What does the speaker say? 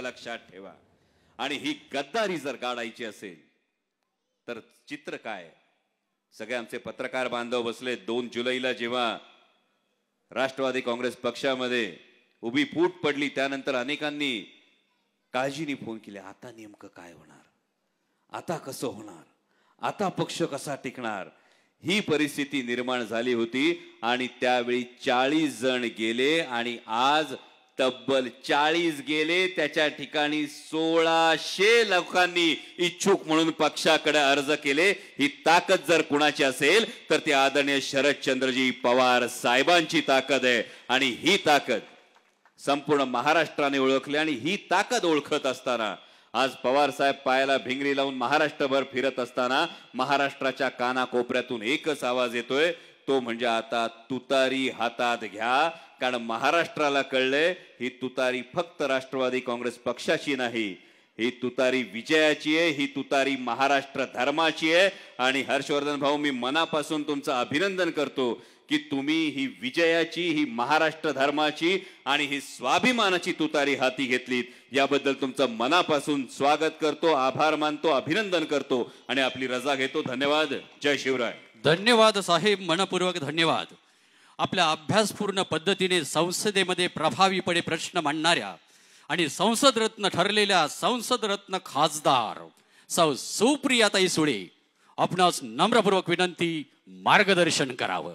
लक्षात ठेवा. आणि ही गद्दारी जर काढायची असेल तर चित्र काय? सगळे आमचे पत्रकार बांधव बसले. 2 जुलैला जेव्हा राष्ट्रवादी काँग्रेस पक्षामध्ये उभी फूट पडली त्यानंतर अनेकांनी काळजीने फोन केले. आता नेमकं काय होणार? आता कसं होणार? आता पक्ष कसा टिकणार? ही परिस्थिती निर्माण झाली होती आणि त्यावेळी 40 जण गेले आणि आज तब्बल 40 गेले. त्याच्या ठिकाणी 1600 लोकांनी इच्छुक म्हणून पक्षाकडे अर्ज केले. ही ताकद जर कुणाची असेल तर ती आदरणीय शरदचंद्रजी पवार साहेबांची ताकद आहे. आणि ही ताकद संपूर्ण महाराष्ट्राने ओळखली. आणि ही ताकद ओळखत असताना आज पवार साहेब पायाला भिंगरी लावून महाराष्ट्रभर फिरत असताना महाराष्ट्राच्या कानाकोपऱ्यातून एकच आवाज येतोय, तो म्हणजे आता तुतारी हातात घ्या. कारण महाराष्ट्राला कळलंय ही तुतारी फक्त राष्ट्रवादी काँग्रेस पक्षाची नाही, ही तुतारी विजयाची आहे, ही तुतारी महाराष्ट्र धर्माची आहे. आणि हर्षवर्धन भाऊ, मी मनापासून तुमचं अभिनंदन करतो की तुम्ही ही विजयाची, ही महाराष्ट्र धर्माची आणि ही स्वाभिमानाची तुतारी हाती घेतलीत. याबद्दल तुमचं मनापासून स्वागत करतो, आभार मानतो, अभिनंदन करतो आणि आपली रजा घेतो. धन्यवाद. जय शिवराय. धन्यवाद साहेब, मनपूर्वक धन्यवाद. आपल्या अभ्यासपूर्ण पद्धतीने संसदेमध्ये प्रभावीपणे प्रश्न मांडणाऱ्या आणि संसद रत्न ठरलेल्या संसद रत्न खासदार सौ सुप्रियाताई सुळे, आपणास नम्रपूर्वक विनंती, मार्गदर्शन करावं.